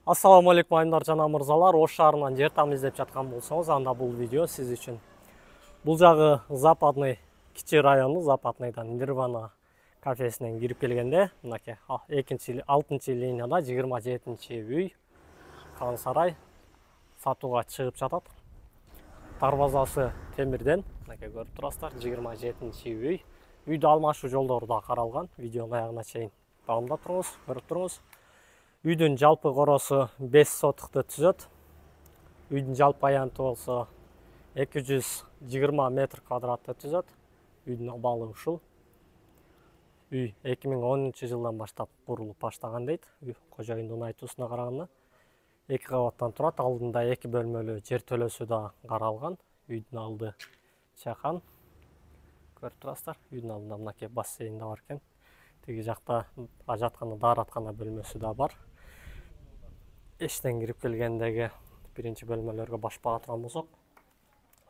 Ассаламу алейкум айымдар жана мырзалар. Ош шаарынан жер там издеп жаткан болсоңуз, анда бул видео сиз үчүн. Бул жагы Западный кичи району, Западныйдан Нирвана кафесинен кирип келгенде, мынакей 6-чы линияда 27-чи үй Кан сарай сатууга чыгып жатат. Дарбазасы темирден, мынакей көрүп турасыздар, 27-чи үй. Үйдү алмашуу жолдору да каралган. Видеонун аягына чейин дагымдап туруңуз, көрүп туруңуз. Үйдүн жалпы коросу 5 сотукту түзөт. Үйдүн жалпы аянты болсо 220 метр квадратты түзөт. Үйдүн абалы ушул. Үй 2010-жылдан баштап курулуп баштаган дейт. Кожоюндун айтуусуна караганда 2 кабаттан турат. Алдында 2 бөлмөлүү жер төлөсү да каралган. Үйдүн алды чакан. Көрүп турасыздар. Үйдүн алдында мынакей бассейн да бар экен. Теги жакта ажаткана, даараткана бөлмөсү да бар. Эштен кирип келгендеги биринчи бөлмөлөргө баш бага турган болсок,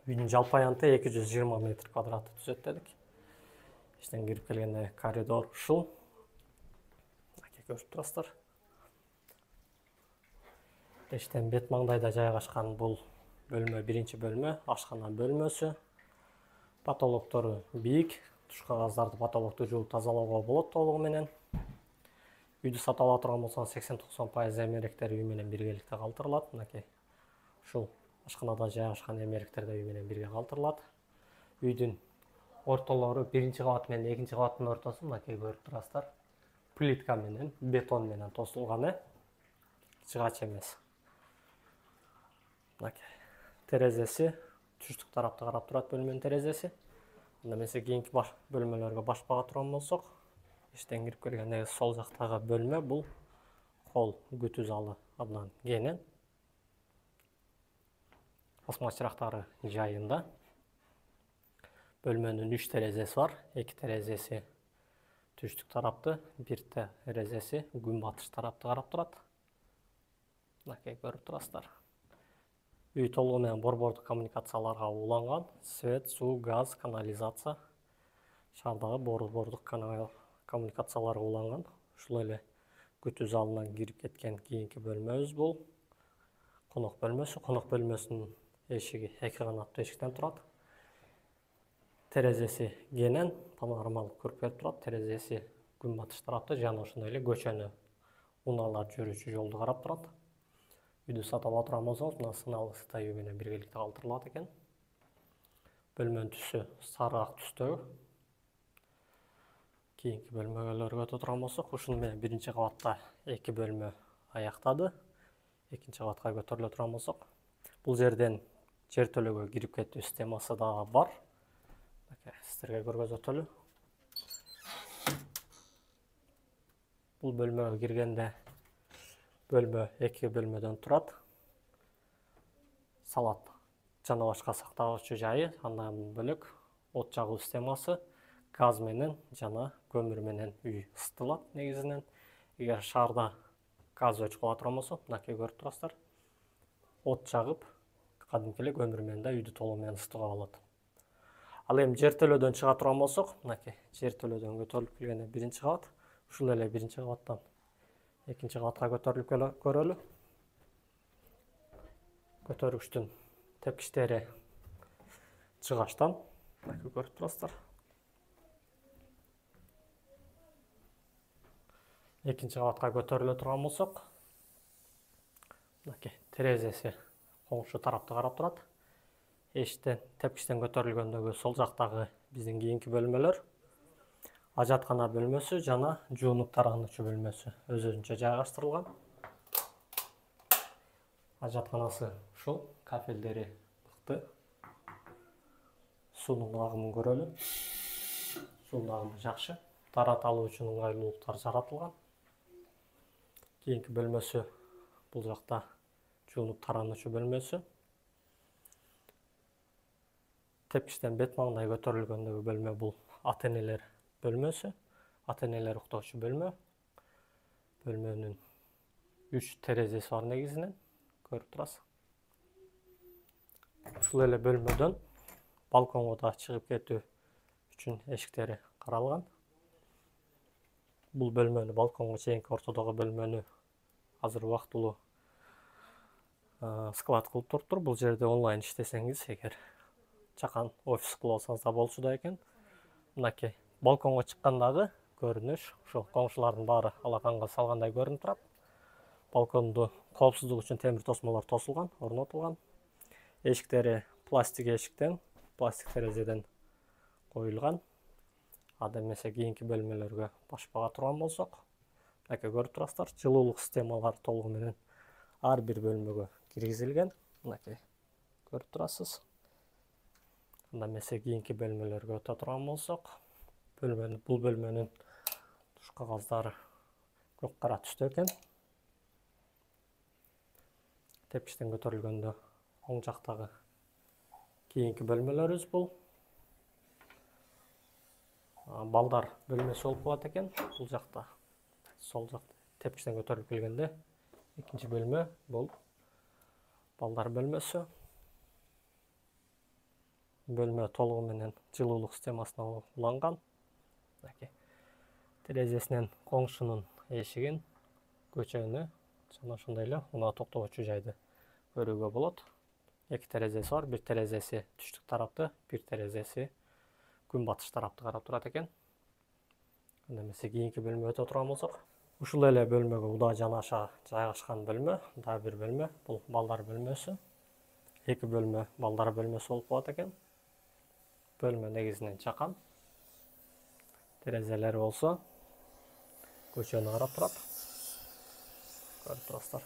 үйдүн жалпы аянты 220 метр квадратты түзөт дедик. Эштен кирип келгенде коридор ушул. Көрүп турасыздар. Эштен бет маңдайда жайгашкан бул бөлмө биринчи бөлмө, ашкана бөлмөсү. Потолоктору бийик. Туш кагаздарды потолокту жууп тазалоого болот толугу менен. Үйдү сатып ала турган болсоңуз 80-90% эмеректер үй менен биргеликте калтырылат. Мынакей ушул ашканада жайгашкан эмеректер да үй менен бирге калтырылат. Үйдүн ортолору биринчи кабат менен экинчи кабаттын ортосу мынакей көрүп турасыздар. Плитка менен, бетон менен тосулган, жыгач эмес. Мынакей терезеси түштүк тарапты карап турат бөлмөнүн терезеси. Анда эмесе кийинки бөлмөлөргө баш бага турган болсок, эштен кирип келгенде сол жактагы бөлмө бул кол күтүү залы абдан кенен. Асма чырактары жайында. Бөлмөнүн 3 терезеси бар. 2 терезеси түштүк тарапты, 1 терезеси күнбатыш тарапты карап турат. Мынакей көрүп турасыздар. Үй толугу менен борбордук коммуникацияларга уланган. Свет, суу, газ, канализация. Шаардагы борбордук коммуникацияларга уланган. Ушул эле күтүү залынан кирип кеткен кийинки бөлмөбүз бул. Конок бөлмөсү. Конок бөлмөсүнүн эшиги 2 канаттуу эшиктен турат. Терезеси кенен, панорамалык көрпө турат. Терезеси күнбатыш тарапты жана ошондой эле көчөнү, унаалар жүрүүчү жолду карап турат. Үйдү сатып ала турган болсоңуз, мына сыналгысы да үй менен биргеликте калтырылат экен. Бөлмөнүн түсү сары ак түстөгү. Кийинки бөлмөлөргө өтө турган болсок, ушуну менен биринчи кабатта 2 бөлмө аяктады. Экинчи кабатка көтөрүлө турган болсок, бул жерден жер төлөөгө кирип кетүү системасы да бар. Сиздерге көргөзөтөлү. Бул бөлмөгө киргенде бөлмө 2 бөлмөдөн турат. Салат жана башка сактагычы жайы, андан бөлөк от жагуу системасы, газ менен жана көмүр менен үй ысытылат негизинен. Эгер шаарда газ өчүп кала турган болсо, мынакей көрүп турасыздар. От жагып, кадимки эле көмүр менен да үйдү толугу менен ысытууга болот. Ал эми жер төлөөдөн чыга турган болсок, мынакей жер төлөөдөн көтөрүлүп келгенде биринчи кабат, ушул эле биринчи кабаттан экинчи кабатка көтөрүлүп көрөлү. Көтөргүчтүн тепкичтери жыгачтан, мынакей көрүп турасыздар. Экинчи кабатка көтөрүлө турган болсок, мынакей терезеси коңшу тарапты карап турат. Эшиктен, тепкичтен көтөрүлгөндөгү сол жактагы биздин кийинки бөлмөлөр ажаткана бөлмөсү жана жуунуп тараганычу бөлмөсү өз-өзүнчө жайгаштырылган. Ажатканасы ушул, кафелдери мыкты. Суунун агымын көрөлү. Суунун агымы жакшы. Тараталуу үчүн ыңгайлуулуктар жаратылган. Кийинки бөлмөсү бул жакта жуунуп таранычу бөлмөсү. Тепкичтен бет маңдай көтөрүлгөндөгү бөлмө бул ата-энелер бөлмөсү. Ата-энелер уктоочу бөлмө. Бөлмөнүн 3 терезеси бар негизинен. Көрүп турасыз. Ушул эле бөлмөдөн балконго да чыгып кетүү үчүн эшиктери каралган. Бул бөлмөнү, балконго чейинки ортодогу бөлмөнү азыр убактылуу склад кылып туруптур. Бул жерде онлайн иштесеңиз, эгер чакан офис кылып алсаңыз да болчу экен. Мынакей балконго чыккандагы көрүнүш ушул коңшулардын баары алаканга салгандай көрүнүп турат. Балконду коопсуздук үчүн темир тосмолор тосулган, орнотулган. Эшиктери пластик эшиктен, пластик терезеден коюлган. Ада эмесе кийинки бөлмөлөргө башпага турган болсок, мынакей көрүп турасыздар, жылуулук системалары толугу менен ар бир бөлмөгө киргизилген. Мынакей көрүп турасыз. Анда эмесе кийинки бөлмөлөргө өтө турган болсок, бул бөлмөнүн туш кагаздары көк кара түстө экен. Тепкичтен көтөрүлгөндө оң жактагы кийинки бөлмөлөрүбүз бул. Балдар бөлмөсү болуп калат экен. Бул жакта, сол жакта тепкичтен көтөрүлүп келгенде экинчи бөлмө бул балдар бөлмөсү. Бөлмө толугу менен жылуулук системасына уланган. Терезесинен коңшунун эшигин, көчөнү жана ошондой эле унаа токтогучу жайды көрүүгө болот. Эки терезеси бар, бир терезеси түштүк тарапты, бир терезеси күнбатыш тарапты карап турат экен. Анда эмесе кийинки бөлмө өтө турган болсок, ушул эле бөлмөгө удаа жанаша жайгашкан бөлмө, дагы бир бөлмө, бул балдар бөлмөсү. Эки бөлмө балдар бөлмөсү болуп калат экен. Бөлмө негизинен чакан. Терезелери болсо көчөнү карап турат. Көрүп турасыздар.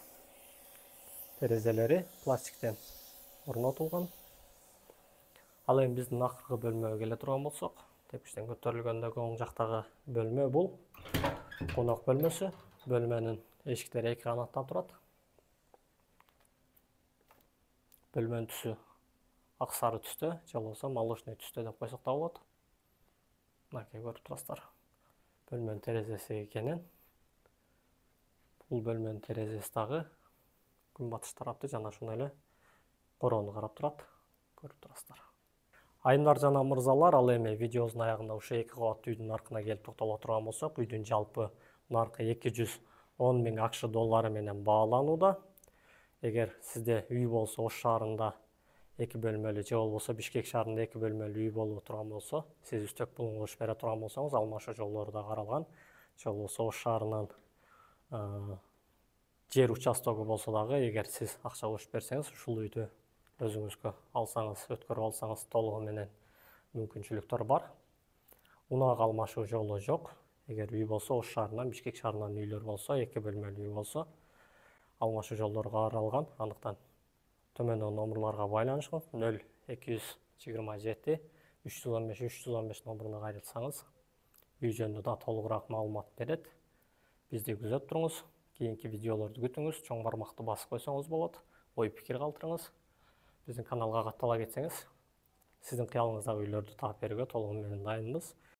Терезелери пластиктен орнотулган. Ал эми биздин акыркы бөлмөгө келе турган болсок, тепкичтен көтөрүлгөндөгү оң жактагы бөлмө бул конок бөлмөсү. Бөлмөнүн эшиктери эки канаттан турат. Бөлмөнүн түсү ак сары түстө, же болбосо молочный түстө деп койсок да болот. Мынакей көрүп турасыздар. Бөлмөнүн терезеси экенин. Бул бөлмөнүн терезеси дагы күнбатыш тарапты жана ошондой эле короону карап турат. Көрүп турасыздар. Айымдар жана мырзалар, ал эми видеобуздун аягында ушул 2 кабаттуу үйдүн наркына келип токтоло турган болсок, үйдүн жалпы наркы 210 000 акш доллары менен бааланууда. Эгер сизде үй болсо, Ош шаарында 2 бөлмөлүү же болбосо Бишкек шаарында 2 бөлмөлүү үй болуп турган болсо, сиз үстөк булуңуш бере турган болсоңуз, алмашуу жолдору да каралган. Же болбосо Ош шаарынан жер участогу болсо дагы, эгер сиз акча кошуп берсеңиз, ушул үйдү өзүңүзгө алсаңыз, өткөрүп алсаңыз толугу менен мүмкүнчүлүктөр бар. Унаага алмашуу жолу жок. Эгер үй болсо, Ош шаарынан, Бишкек шаарынан үйлөр болсо, 2 бөлмөлүү үй болсо, алмашуу жолдору каралган. Андыктан төмөндөгү номерларга байланышыңыз 0227 315 315 номуруна кайрылсаңыз, үй жөнүндө да толугураак маалымат берет. Бизди күзөтүп туруңуз. Кийинки видеолорду күтүңүз. Чоң бармакты басып койсоңуз болот. Ой пикир калтырыңыз. Биздин каналга каттала кетсеңиз, сиздин кыялыңыздагы үйлөрдү таап берүүгө толугу менен дайынбыз.